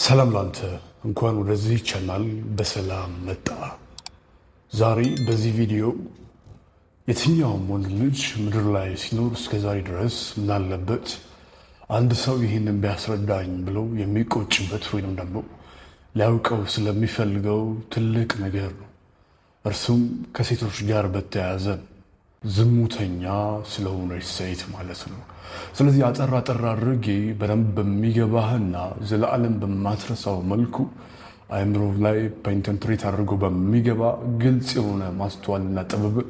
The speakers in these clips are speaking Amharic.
ሰላም ላንተ እንኳን ወደዚህ ቻናል በሰላም መጣ። ዛሬ በዚህ ቪዲዮ የትኛውም ወንድ ልጅ ምድር ላይ ሲኖር እስከዛሬ ድረስ ምናለበት አንድ ሰው ይህንን ቢያስረዳኝ ብለው የሚቆጭበት ወይንም ደግሞ ሊያውቀው ስለሚፈልገው ትልቅ ነገር ነው። እርሱም ከሴቶች ጋር በተያያዘ ዝሙተኛ ስለሆነች ሴት ማለት ነው። ስለዚህ አጠር አድርጌ በደንብ በሚገባህና ዘላለም በማትረሳው መልኩ አእምሮ ላይ ፔንትሬት አድርጎ በሚገባ ግልጽ የሆነ ማስተዋልና ጥበብን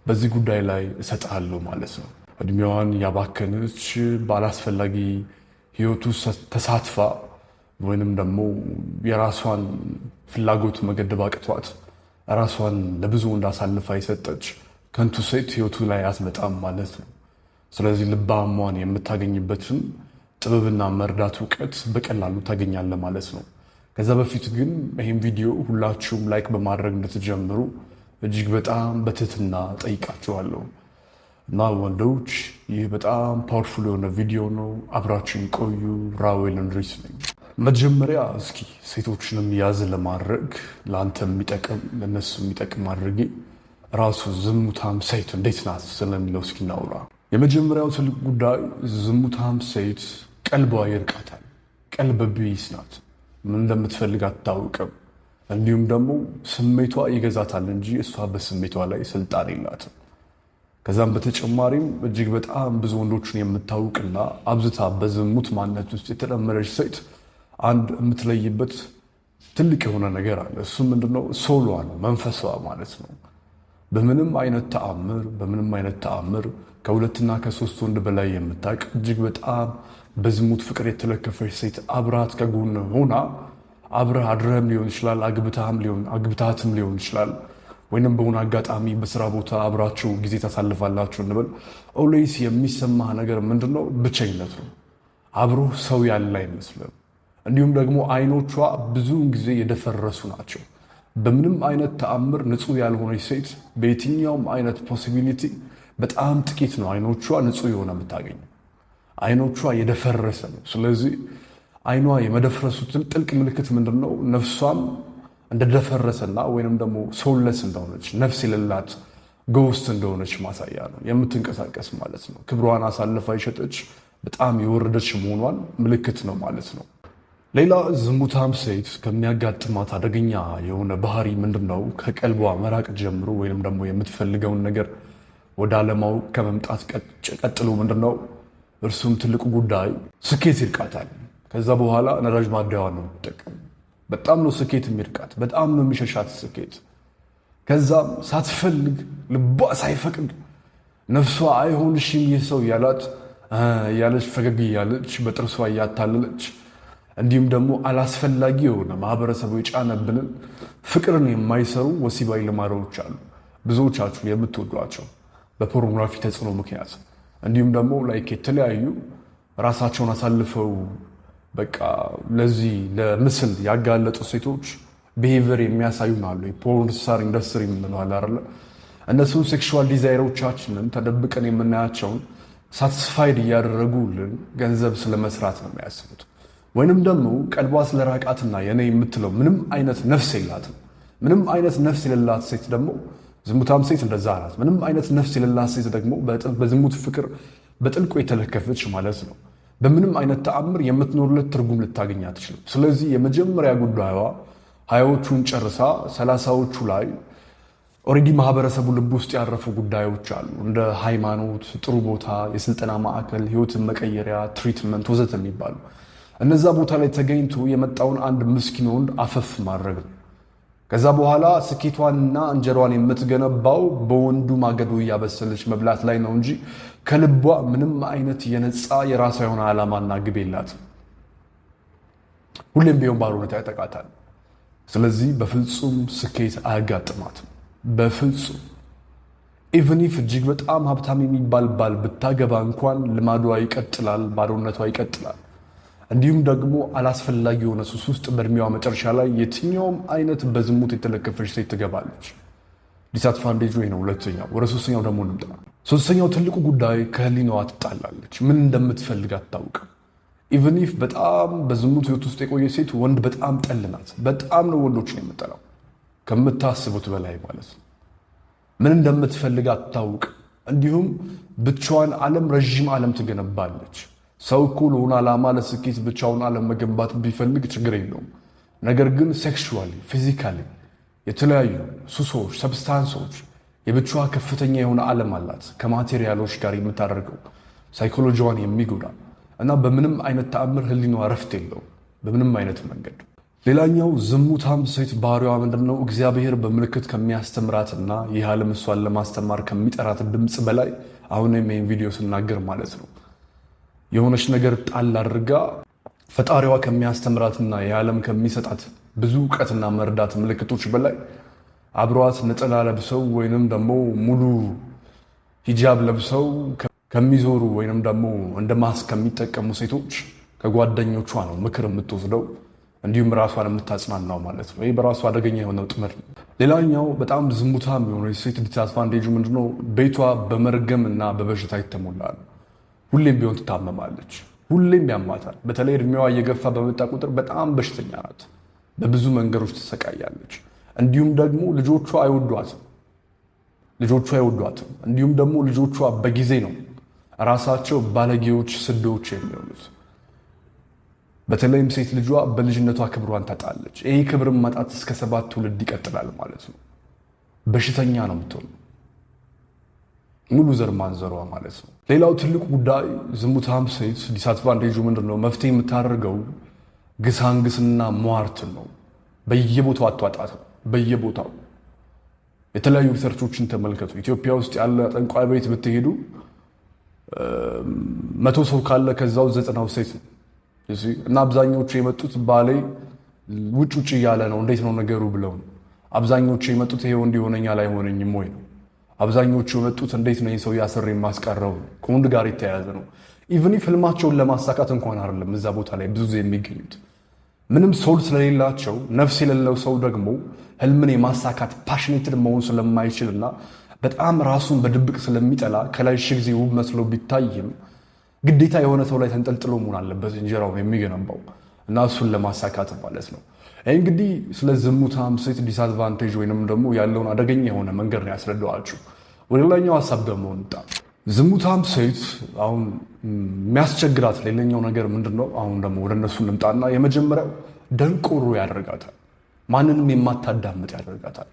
በዚህ ጉዳይ ላይ እሰጥሃለሁ ማለት ነው። እድሜዋን ያባከነች ባላስፈላጊ ህይወቱ ተሳትፋ ወይንም ደግሞ የራሷን ፍላጎት መገደብ አቅቷት ራሷን ለብዙ እንዳሳልፋ የሰጠች ከንቱ ሴት ህይወቱ ላይ አትመጣም ማለት ነው። ስለዚህ ልባሟን የምታገኝበትን ጥበብና መርዳት እውቀት በቀላሉ ታገኛለህ ማለት ነው። ከዛ በፊት ግን ይህም ቪዲዮ ሁላችሁም ላይክ በማድረግ እንድትጀምሩ እጅግ በጣም በትህትና ጠይቃችኋለሁ። እና ወንዶች ይህ በጣም ፓወርፉል የሆነ ቪዲዮ ነው። አብራችን ቆዩ። ራዌል እንድሪስ ነኝ። መጀመሪያ እስኪ ሴቶችንም ያዝ ለማድረግ ለአንተ የሚጠቅም ለነሱ የሚጠቅም አድርጌ ራሱ ዝሙታም ሴት እንዴት ናት ስለሚለው እስኪ እናውራ። የመጀመሪያው ትልቅ ጉዳይ ዝሙታም ሴት ቀልቧ ይርቃታል። ቀልብ ቢስ ናት። ምን እንደምትፈልግ አታውቅም። እንዲሁም ደግሞ ስሜቷ ይገዛታል እንጂ እሷ በስሜቷ ላይ ስልጣን የላትም። ከዛም በተጨማሪም እጅግ በጣም ብዙ ወንዶችን የምታውቅና አብዝታ በዝሙት ማንነት ውስጥ የተለመደች ሴት አንድ የምትለይበት ትልቅ የሆነ ነገር አለ። እሱ ምንድነው? ሶሏ ነው፣ መንፈሷ ማለት ነው። በምንም አይነት ተአምር ከሁለትና ከሶስት ወንድ በላይ የምታውቅ እጅግ በጣም በዝሙት ፍቅር የተለከፈች ሴት አብራት ከጎን ሆና አብረህ አድረህም ሊሆን ይችላል፣ አግብታትም ሊሆን ይችላል፣ ወይንም በሆነ አጋጣሚ በስራ ቦታ አብራችሁ ጊዜ ታሳልፋላችሁ እንበል። ኦልዌይስ የሚሰማህ ነገር ምንድነው? ብቸኝነት ነው። አብሮ ሰው ያለ አይመስልም። እንዲሁም ደግሞ አይኖቿ ብዙውን ጊዜ የደፈረሱ ናቸው። በምንም አይነት ተአምር ንጹህ ያልሆነች ሴት በየትኛውም አይነት ፖሲቢሊቲ በጣም ጥቂት ነው አይኖቿ ንጹህ የሆነ የምታገኘው። አይኖቿ የደፈረሰ ነው። ስለዚህ አይኗ የመደፍረሱትን ጥልቅ ምልክት ምንድነው? ነፍሷም እንደደፈረሰና ወይንም ደግሞ ሶለስ እንደሆነች ነፍስ የሌላት ጎስት እንደሆነች ማሳያ ነው። የምትንቀሳቀስ ማለት ነው። ክብሯን አሳልፋ የሸጠች በጣም የወረደች መሆኗን ምልክት ነው ማለት ነው። ሌላ ዝሙታም ሴት ከሚያጋጥማት አደገኛ የሆነ ባህሪ ምንድነው? ከቀልቧ መራቅ ጀምሮ ወይንም ደግሞ የምትፈልገውን ነገር ወደ አለማወቅ ከመምጣት ቀጥሎ ምንድነው? እርሱም ትልቁ ጉዳይ ስኬት ይርቃታል። ከዛ በኋላ ነዳጅ ማደያዋ ነው የምትጠቀም። በጣም ነው ስኬት የሚርቃት፣ በጣም ነው የሚሸሻት ስኬት። ከዛም ሳትፈልግ ልቧ ሳይፈቅድ ነፍሷ አይሆንሽም ይህ ሰው ያለች ፈገግ እያለች በጥርሷ እያታለለች እንዲሁም ደግሞ አላስፈላጊ የሆነ ማህበረሰቡ የጫነብንን ፍቅርን የማይሰሩ ወሲባዊ ልማዶች አሉ። ብዙዎቻችሁ የምትወዷቸው በፖርኖግራፊ ተጽዕኖ ምክንያት እንዲሁም ደግሞ ላይክ የተለያዩ ራሳቸውን አሳልፈው በቃ ለዚህ ለምስል ያጋለጡ ሴቶች ቢሄቪየር የሚያሳዩን አሉ። የፖርን ስታር ኢንዱስትሪ የምንለው አይደለ? እነሱን ሴክሹዋል ዲዛይሮቻችንን ተደብቀን የምናያቸውን ሳትስፋይድ እያደረጉልን ገንዘብ ስለመስራት ነው የሚያስቡት። ወይንም ደግሞ ቀልቧ ስለራቃትና የኔ የምትለው ምንም አይነት ነፍስ የላትም። ምንም አይነት ነፍስ የሌላት ሴት ደግሞ ዝሙታም ሴት እንደዛ ናት። ምንም አይነት ነፍስ የሌላት ሴት ደግሞ በዝሙት ፍቅር በጥልቁ የተለከፈች ማለት ነው። በምንም አይነት ተአምር የምትኖርለት ትርጉም ልታገኝ አትችልም። ስለዚህ የመጀመሪያ ጉዳዩዋ ሀያዎቹን ጨርሳ ሰላሳዎቹ ላይ ኦልሬዲ ማህበረሰቡ ልብ ውስጥ ያረፉ ጉዳዮች አሉ። እንደ ሃይማኖት፣ ጥሩ ቦታ፣ የስልጠና ማዕከል፣ ህይወትን መቀየሪያ፣ ትሪትመንት ወዘተ የሚባሉ እነዛ ቦታ ላይ ተገኝቶ የመጣውን አንድ ምስኪን ወንድ አፈፍ ማድረግ ነው። ከዛ በኋላ ስኬቷንና እንጀሯን የምትገነባው በወንዱ ማገዶ እያበሰለች መብላት ላይ ነው እንጂ ከልቧ ምንም አይነት የነፃ የራሷ የሆነ ዓላማና ግብ የላትም። ሁሌም ቢሆን ባርነት ያጠቃታል። ስለዚህ በፍጹም ስኬት አያጋጥማትም። በፍጹም ኢቭን ኢፍ እጅግ በጣም ሀብታም የሚባል ባል ብታገባ እንኳን ልማዷ ይቀጥላል፣ ባዶነቷ ይቀጥላል። እንዲሁም ደግሞ አላስፈላጊ የሆነ ሱስ ውስጥ በእድሜዋ መጨረሻ ላይ የትኛውም አይነት በዝሙት የተለከፈች ሴት ትገባለች። ዲስአድቫንቴጁ ይሄ ነው። ሁለተኛው ወደ ሶስተኛው ደግሞ እንምጣ። ሶስተኛው ትልቁ ጉዳይ ከህሊናዋ ትጣላለች። ምን እንደምትፈልግ አታውቅም። ኢቭን ኢፍ በጣም በዝሙት ህይወት ውስጥ የቆየች ሴት ወንድ በጣም ጠልናት። በጣም ነው ወንዶችን የምጠላው ከምታስቡት በላይ ማለት ነው። ምን እንደምትፈልግ አታውቅ። እንዲሁም ብቻዋን ረዥም ዓለም ትገነባለች። ሰው እኮ ለሆነ ዓላማ ለስኬት ብቻውን ዓለም መገንባት ቢፈልግ ችግር የለውም። ነገር ግን ሴክሹዋሊ ፊዚካሊ የተለያዩ ሱሶች፣ ሰብስታንሶች የብቻዋ ከፍተኛ የሆነ ዓለም አላት ከማቴሪያሎች ጋር የምታደርገው ሳይኮሎጂዋን የሚጎዳ እና በምንም አይነት ተአምር ህሊናዋ ረፍት የለውም በምንም አይነት መንገድ። ሌላኛው ዝሙታም ሴት ባህሪዋ ምንድነው? እግዚአብሔር በምልክት ከሚያስተምራትና ይህ ዓለም እሷን ለማስተማር ከሚጠራት ድምፅ በላይ አሁንም ይህን ቪዲዮ ስናገር ማለት ነው የሆነች ነገር ጣል አድርጋ ፈጣሪዋ ከሚያስተምራትና ይህ ዓለም ከሚሰጣት ብዙ እውቀትና መርዳት ምልክቶች በላይ አብሯት ነጠላ ለብሰው ወይንም ደግሞ ሙሉ ሂጃብ ለብሰው ከሚዞሩ ወይንም ደግሞ እንደ ማስክ ከሚጠቀሙ ሴቶች ከጓደኞቿ ነው ምክር የምትወስደው እንዲሁም ራሷን የምታጽናናው ማለት ነው። ይህ በራሱ አደገኛ የሆነ ጥምር ነው። ሌላኛው በጣም ዝሙታም የሆነ ሴት ዲስአድቫንቴጁ ምንድነው? ቤቷ በመርገም እና በበሽታ የተሞላ ነው። ሁሌም ቢሆን ትታመማለች፣ ሁሌም ያማታል። በተለይ እድሜዋ እየገፋ በመጣ ቁጥር በጣም በሽተኛ ናት። በብዙ መንገዶች ትሰቃያለች። እንዲሁም ደግሞ ልጆቿ አይወዷትም። እንዲሁም ደግሞ ልጆቿ በጊዜ ነው ራሳቸው ባለጌዎች፣ ስዶች የሚሆኑት። በተለይም ሴት ልጇ በልጅነቷ ክብሯን ታጣለች። ይህ ክብርን ማጣት እስከ 7 ትውልድ ይቀጥላል ማለት ነው። በሽተኛ ነው የምትሆነው ሙሉ ዘር ማንዘሯ ማለት ነው። ሌላው ትልቁ ጉዳይ ዝሙታም ሴት ዲስአድቫንቴጁ ምንድነው? መፍትሄ የምታደርገው ግሳንግስና ሟርትን ነው። በየቦታው አትዋጣትም። በየቦታው የተለያዩ ሪሰርቾችን ተመልከቱ። ኢትዮጵያ ውስጥ ያለ ጠንቋይ ቤት ብትሄዱ 100 ሰው ካለ ከዛው 90ው ሴት ነው እና አብዛኞቹ የመጡት ባሌ ውጭ እያለ ነው እንዴት ነው ነገሩ ብለው ነው። አብዛኞቹ የመጡት ይሄው እንዲሆነኛል አይሆነኝም ወይ ነው። አብዛኞቹ የመጡት እንዴት ነው ሰው ያስር የማስቀረው ከወንድ ጋር የተያያዘ ነው። ኢቭን ህልማቸውን ለማሳካት እንኳን አይደለም እዛ ቦታ ላይ ብዙ የሚገኙት ምንም ሶል ስለሌላቸው። ነፍስ የሌለው ሰው ደግሞ ህልምን የማሳካት ፓሽኔትድ መሆን ስለማይችልና በጣም ራሱን በድብቅ ስለሚጠላ ከላይ ጊዜ ውብ መስሎ ቢታይም ግዴታ የሆነ ሰው ላይ ተንጠልጥሎ መሆን አለበት እንጀራውን የሚገነባው እና እሱን ለማሳካት ማለት ነው። ይህ እንግዲህ ስለ ዝሙታም ሴት ዲስአድቫንቴጅ ወይንም ደግሞ ያለውን አደገኛ የሆነ መንገድ ነው ያስረዳኋችሁ። ወደ ሌላኛው ሀሳብ ደግሞ እንጣ። ዝሙታም ሴት አሁን የሚያስቸግራት ሌላኛው ነገር ምንድን ነው? አሁን ደግሞ ወደ እነሱ እንምጣና የመጀመሪያው ደንቆሮ ያደርጋታል። ማንንም የማታዳምጥ ያደርጋታል።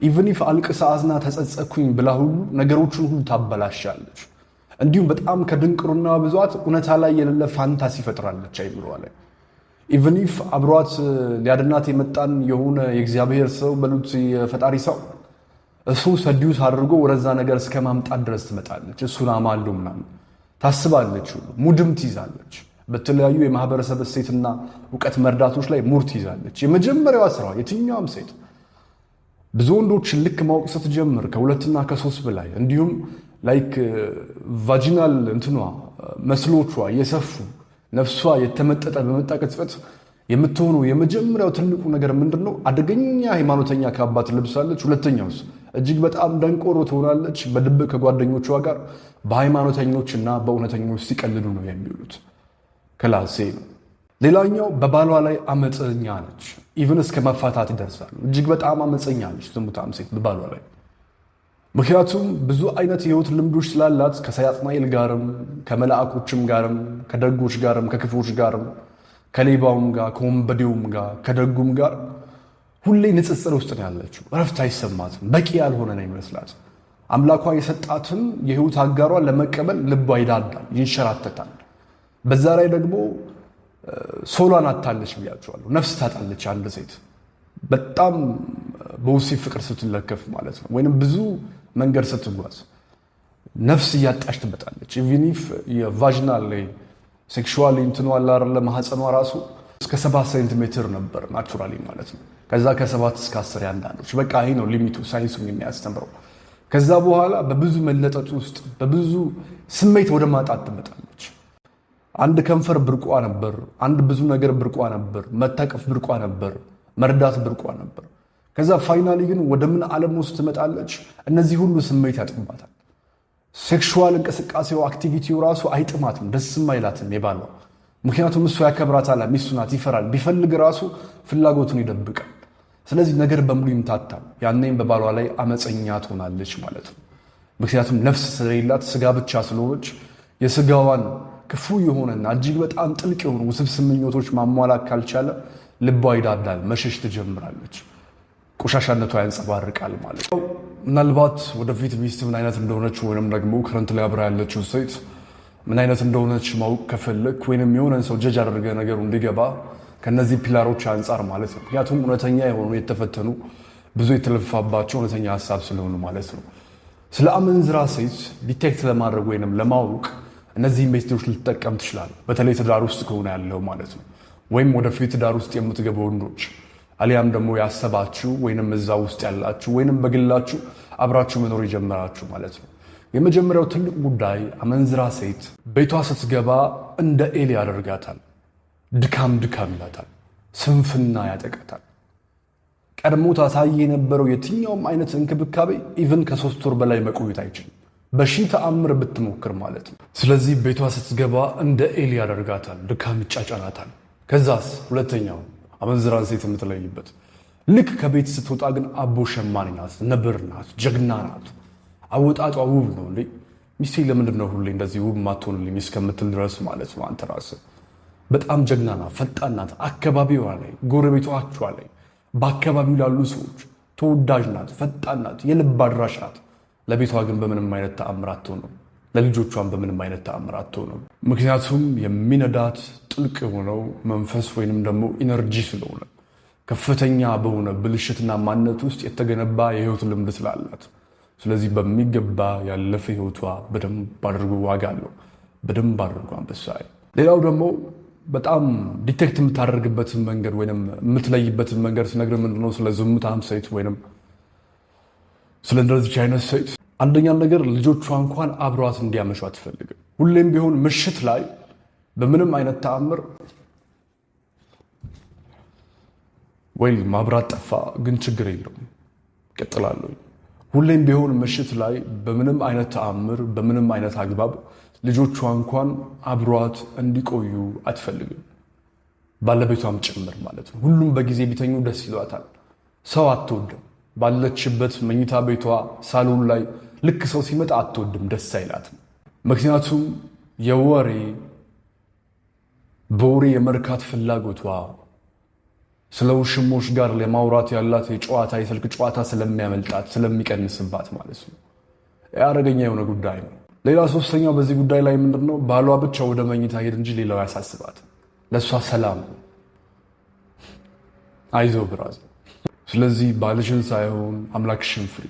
ኢቭን ኢፍ አልቅሳ አዝና ተጸጸኩኝ ብላ ሁሉ ነገሮችን ሁሉ ታበላሻለች። እንዲሁም በጣም ከድንቅሩና ብዛት እውነታ ላይ የሌለ ፋንታሲ ፈጥራለች አይምሮዋ ላይ። ኢቭን ኢፍ አብሯት ሊያድናት የመጣን የሆነ የእግዚአብሔር ሰው በሉት የፈጣሪ ሰው እሱ ሰዲዩስ አድርጎ ወደዛ ነገር እስከ ማምጣት ድረስ ትመጣለች። እሱን አማሉ ምናምን ታስባለች፣ ሙድም ትይዛለች። በተለያዩ የማህበረሰብ እሴትና እውቀት መርዳቶች ላይ ሙድ ትይዛለች። የመጀመሪያዋ ስራ የትኛውም ሴት ብዙ ወንዶችን ልክ ማወቅ ስትጀምር ከ2 እና ከ3 በላይ እንዲሁም ላይክ ቫጂናል እንትኗ መስሎቿ የሰፉ ነፍሷ የተመጠጠ በመጣ ቅጽበት የምትሆነው የመጀመሪያው ትልቁ ነገር ምንድነው? አደገኛ ሃይማኖተኛ ካባት ልብሳለች። ሁለተኛውስ እጅግ በጣም ደንቆሮ ትሆናለች። በድብቅ ከጓደኞቿ ጋር በሃይማኖተኞችና በእውነተኞች ሲቀልዱ ነው የሚውሉት። ክላሴ ነው። ሌላኛው በባሏ ላይ አመፀኛ ነች። ኢቭን እስከ መፋታት ይደርሳሉ። እጅግ በጣም አመፀኛ ነች ዝሙታም ሴት በባሏ ላይ። ምክንያቱም ብዙ አይነት የህይወት ልምዶች ስላላት ከሰያጥናኤል ጋርም ከመላእኮችም ጋርም ከደጎች ጋርም ከክፎች ጋርም ከሌባውም ጋር ከወንበዴውም ጋር ከደጉም ጋር ሁሌ ንጽጽር ውስጥ ነው ያለችው። እረፍት አይሰማትም። በቂ ያልሆነ ነው ይመስላት። አምላኳ የሰጣትን የህይወት አጋሯን ለመቀበል ልቧ ይዳዳል፣ ይንሸራተታል። በዛ ላይ ደግሞ ሶሏን አታለች ብያቸዋለሁ። ነፍስ ታጣለች። አንድ ሴት በጣም በወሲብ ፍቅር ስትለከፍ ማለት ነው፣ ወይንም ብዙ መንገድ ስትጓዝ ነፍስ እያጣች ትመጣለች። ኢቭን ኢፍ የቫጂናል ሴክሹዋል እንትኗ አላረ ማህፀኗ ራሱ እስከ 7 ሴንቲሜትር ነበር ናቹራሊ ማለት ነው። ከዛ ከ7 እስከ 10 ያንዳንዶች በቃ ይሄ ነው ሊሚቱ ሳይንሱም የሚያስተምረው። ከዛ በኋላ በብዙ መለጠጥ ውስጥ በብዙ ስሜት ወደ ማጣት ትመጣለች። አንድ ከንፈር ብርቋ ነበር፣ አንድ ብዙ ነገር ብርቋ ነበር፣ መታቀፍ ብርቋ ነበር፣ መርዳት ብርቋ ነበር። ከዛ ፋይናሊ ግን ወደ ምን ዓለም ውስጥ ትመጣለች? እነዚህ ሁሉ ስሜት ያጥማታል። ሴክሹዋል እንቅስቃሴው አክቲቪቲው ራሱ አይጥማትም፣ ደስም አይላትም። የባሏ ምክንያቱም እሱ ያከብራታል፣ ሚስቱ ናት፣ ይፈራል። ቢፈልግ ራሱ ፍላጎቱን ይደብቃል። ስለዚህ ነገር በሙሉ ይምታታል። ያኔም በባሏ ላይ አመፀኛ ትሆናለች ማለት ነው። ምክንያቱም ነፍስ ስለሌላት ስጋ ብቻ ስለሆነች የስጋዋን ክፉ የሆነና እጅግ በጣም ጥልቅ የሆኑ ውስብስብ ምኞቶች ማሟላት ካልቻለ ልቧ ይዳዳል፣ መሸሽ ትጀምራለች፣ ቆሻሻነቷ ያንጸባርቃል ማለት ነው። ምናልባት ወደፊት ሚስት ምን አይነት እንደሆነች ወይንም ደግሞ ከረንት ላይ አብራ ያለችው ሴት ምን አይነት እንደሆነች ማወቅ ከፈለክ ወይንም የሆነን ሰው ጀጅ አድርገ ነገሩ እንዲገባ ከነዚህ ፒላሮች አንጻር ማለት ነው። ምክንያቱም እውነተኛ የሆኑ የተፈተኑ ብዙ የተለፋባቸው እውነተኛ ሀሳብ ስለሆኑ ማለት ነው። ስለ አመንዝራ ሴት ዲቴክት ለማድረግ ወይንም ለማወቅ እነዚህ ሜቶዶች ልትጠቀም ትችላለህ። በተለይ ትዳር ውስጥ ከሆነ ያለው ማለት ነው። ወይም ወደፊት ትዳር ውስጥ የምትገቡ ወንዶች አሊያም ደግሞ ያሰባችሁ ወይንም እዛ ውስጥ ያላችሁ ወይንም በግላችሁ አብራችሁ መኖር የጀመራችሁ ማለት ነው። የመጀመሪያው ትልቅ ጉዳይ አመንዝራ ሴት ቤቷ ስትገባ እንደ ኤሊ ያደርጋታል። ድካም ይላታል። ስንፍና ያጠቃታል። ቀድሞ ታሳይ የነበረው የትኛውም አይነት እንክብካቤ ኢቭን ከ3 ወር በላይ መቆየት አይችልም፣ በሺህ ተአምር ብትሞክር ማለት ነው። ስለዚህ ቤቷ ስትገባ እንደ ኤሊ ያደርጋታል፣ ድካም ይጫጫናታል። ከዛስ ሁለተኛው አመንዝራን ሴት የምትለይበት ልክ ከቤት ስትወጣ ግን አቦ ሸማኔ ናት፣ ነብር ናት፣ ጀግና ናት። አወጣጧ ውብ ነው። እንዴ ሚስቴ ለምንድን ነው ሁሌ እንደዚህ ውብ ማትሆንልኝ እስከምትል ድረስ ማለት ነው። አንተ ራስህ በጣም ጀግና ናት፣ ፈጣን ናት። አካባቢዋ ላይ ጎረቤቶቿ ላይ በአካባቢው ላሉ ሰዎች ተወዳጅ ናት፣ ፈጣን ናት፣ የልብ አድራሽ ናት። ለቤቷ ግን በምንም አይነት ተአምር አትሆንም። ለልጆቿን በምንም አይነት ተአምር አትሆንም። ምክንያቱም የሚነዳት ጥልቅ የሆነው መንፈስ ወይንም ደግሞ ኢነርጂ ስለሆነ ከፍተኛ በሆነ ብልሽትና ማንነት ውስጥ የተገነባ የህይወት ልምድ ስላላት፣ ስለዚህ በሚገባ ያለፈ ህይወቷ በደንብ አድርጎ ዋጋ አለው፣ በደንብ አድርጎ አንበሳ። ሌላው ደግሞ በጣም ዲቴክት የምታደርግበትን መንገድ ወይም የምትለይበትን መንገድ ሲነግር ምንድነው? ስለ ዝሙታም ሴት ወይም ስለ እንደዚህ አይነት ሴት አንደኛ ነገር ልጆቿ እንኳን አብረዋት እንዲያመሹ አትፈልግም። ሁሌም ቢሆን ምሽት ላይ በምንም አይነት ተአምር ወይ ማብራት ጠፋ ግን ችግር የለውም ቀጥላለሁ። ሁሌም ቢሆን ምሽት ላይ በምንም አይነት ተአምር በምንም አይነት አግባብ ልጆቿ እንኳን አብረዋት እንዲቆዩ አትፈልግም፣ ባለቤቷም ጭምር ማለት ነው። ሁሉም በጊዜ ቢተኙ ደስ ይሏታል። ሰው አትወድም። ባለችበት መኝታ ቤቷ ሳሎን ላይ ልክ ሰው ሲመጣ አትወድም፣ ደስ አይላትም። ምክንያቱም በወሬ የመርካት ፍላጎቷ ስለ ውሽሞች ጋር ለማውራት ያላት የስልክ ጨዋታ ስለሚያመልጣት ስለሚቀንስባት ማለት ነው። ያረገኛ የሆነ ጉዳይ ነው። ሌላ ሶስተኛው በዚህ ጉዳይ ላይ ምንድነው? ባሏ ብቻ ወደ መኝታ ሄድ እንጂ ሌላው ያሳስባት። ለእሷ ሰላም አይዞ ብራዘር። ስለዚህ ባልሽን ሳይሆን አምላክሽን ፍሪ፣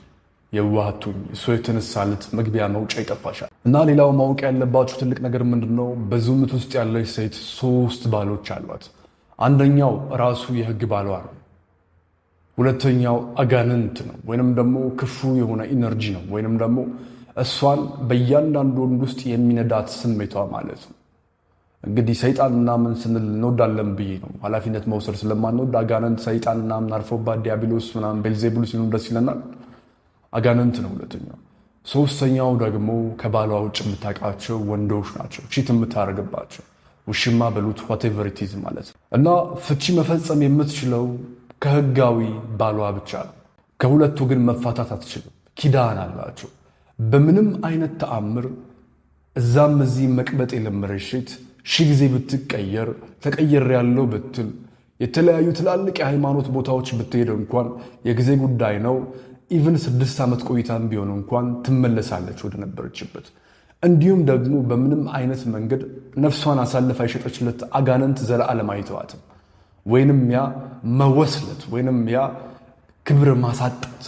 የዋህቱኝ እሱ የተነሳለት መግቢያ መውጫ ይጠፋሻል። እና ሌላው ማወቅ ያለባችሁ ትልቅ ነገር ምንድነው? በዝሙት ውስጥ ያለች ሴት 3 ባሎች አሏት። አንደኛው ራሱ የህግ ባሏ ነው። ሁለተኛው አጋንንት ነው ወይንም ደግሞ ክፉ የሆነ ኢነርጂ ነው ወይንም ደግሞ እሷን በእያንዳንዱ ወንድ ውስጥ የሚነዳት ስሜቷ ማለት ነው። እንግዲህ ሰይጣን ምናምን ስንል እንወዳለን ብዬ ነው፣ ኃላፊነት መውሰድ ስለማንወድ አጋንንት፣ ሰይጣን ምናምን አርፎባት ዲያብሎስ ምናምን ቤልዜቡል ሲሉ ደስ ይለናል። አጋንንት ነው ሁለተኛው። ሶስተኛው ደግሞ ከባሏ ውጭ የምታውቃቸው ወንዶች ናቸው፣ ቺት የምታደርግባቸው ውሽማ በሉት ዋቴቨር ኢት ኢዝ ማለት ነው። እና ፍቺ መፈጸም የምትችለው ከህጋዊ ባሏ ብቻ ነው። ከሁለቱ ግን መፋታት አትችልም። ኪዳን አላቸው። በምንም አይነት ተአምር እዛም እዚህ መቅበጥ የለመደች ሴት ሺህ ጊዜ ብትቀየር ተቀየር ያለው ብትል የተለያዩ ትላልቅ የሃይማኖት ቦታዎች ብትሄድ እንኳን የጊዜ ጉዳይ ነው። ኢቭን 6 ዓመት ቆይታም ቢሆን እንኳን ትመለሳለች ወደ ነበረችበት። እንዲሁም ደግሞ በምንም አይነት መንገድ ነፍሷን አሳልፋ የሸጠችለት አጋንንት ዘለዓለም አይተዋትም። ወይንም ያ መወስለት ወይንም ያ ክብር ማሳጣት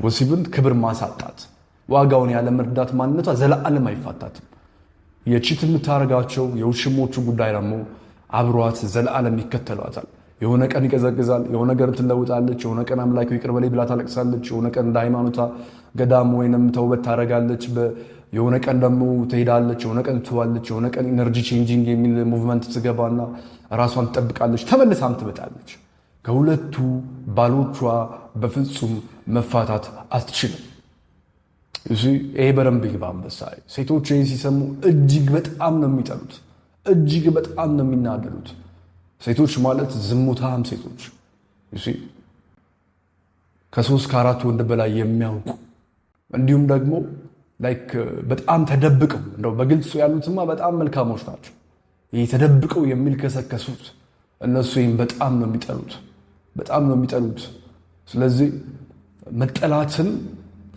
ወሲብን ክብር ማሳጣት ዋጋውን ያለ መርዳት ማንነቷ ዘለዓለም አይፋታትም። የቺት የምታደርጋቸው የውሽሞቹ ጉዳይ ደግሞ አብሯት ዘለዓለም ይከተሏታል። የሆነ ቀን ይቀዘቅዛል፣ የሆነ ነገር ትለውጣለች፣ የሆነ ቀን አምላክ ይቅር በለኝ ብላ ታለቅሳለች፣ የሆነ ቀን እንደ ሃይማኖቷ ገዳም ወይንም ተውበት ታደርጋለች፣ የሆነ ቀን ደግሞ ትሄዳለች፣ የሆነ ቀን ትዋለች፣ የሆነ ቀን ኢነርጂ ቼንጂንግ የሚል ሙቭመንት ትገባና ራሷን ትጠብቃለች፣ ተመልሳም ትመጣለች። ከሁለቱ ባሎቿ በፍጹም መፋታት አትችልም። ይሄ በደንብ ይግባ አንበሳ። ሴቶች ይህን ሲሰሙ እጅግ በጣም ነው የሚጠሉት፣ እጅግ በጣም ነው የሚናደዱት። ሴቶች ማለት ዝሙታም ሴቶች ከ3 ከ4 ወንድ በላይ የሚያውቁ እንዲሁም ደግሞ በጣም ተደብቀው እንደው በግልጽ ያሉትማ በጣም መልካሞች ናቸው። ይሄ ተደብቀው የሚልከሰከሱት እነሱ ይህም በጣም ነው የሚጠሉት። ስለዚህ መጠላትን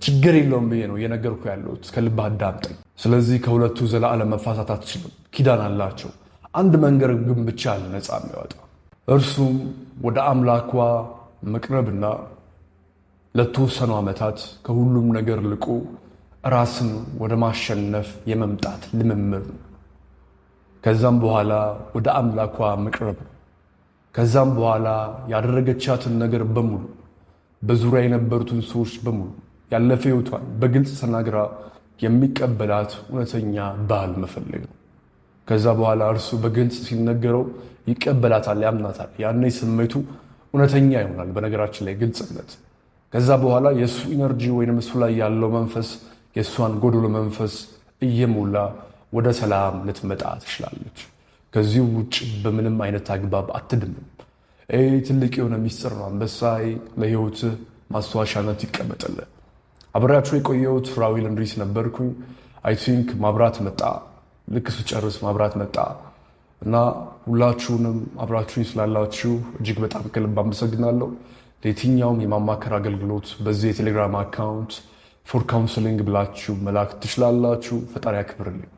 ችግር የለውም ብዬ ነው እየነገርኩ ያለሁት። ከልብ አዳምጠኝ። ስለዚህ ከሁለቱ ዘላለም መፋታት አትችልም። ኪዳን አላቸው። አንድ መንገድ ግን ብቻ አለ ነፃ የሚያወጣ፣ እርሱም ወደ አምላኳ መቅረብና ለተወሰኑ ዓመታት ከሁሉም ነገር ልቆ ራስን ወደ ማሸነፍ የመምጣት ልምምድ ነው። ከዛም በኋላ ወደ አምላኳ መቅረብ ነው። ከዛም በኋላ ያደረገቻትን ነገር በሙሉ በዙሪያ የነበሩትን ሰዎች በሙሉ ያለፈ ሕይወቷን በግልጽ ተናግራ የሚቀበላት እውነተኛ ባል መፈለግ ነው። ከዛ በኋላ እርሱ በግልጽ ሲነገረው ይቀበላታል፣ ያምናታል። ያኔ ስሜቱ እውነተኛ ይሆናል። በነገራችን ላይ ግልጽነት። ከዛ በኋላ የእሱ ኢነርጂ ወይም እሱ ላይ ያለው መንፈስ የእሷን ጎዶሎ መንፈስ እየሞላ ወደ ሰላም ልትመጣ ትችላለች። ከዚህ ውጭ በምንም አይነት አግባብ አትድንም። ትልቅ የሆነ ሚስጥር ነው። አንበሳዬ ለሕይወትህ ማስታወሻነት ይቀመጥልህ። አብሬያችሁ የቆየሁት ራዊል እንድሪስ ነበርኩኝ። አይ ቲንክ ማብራት መጣ። ልክ ስጨርስ ማብራት መጣ እና ሁላችሁንም አብራችሁኝ ስላላችሁ እጅግ በጣም ከልብ አመሰግናለሁ። ለየትኛውም የማማከር አገልግሎት በዚህ የቴሌግራም አካውንት ፎር ካውንስሊንግ ብላችሁ መላክ ትችላላችሁ። ፈጣሪ ያክብርልኝ።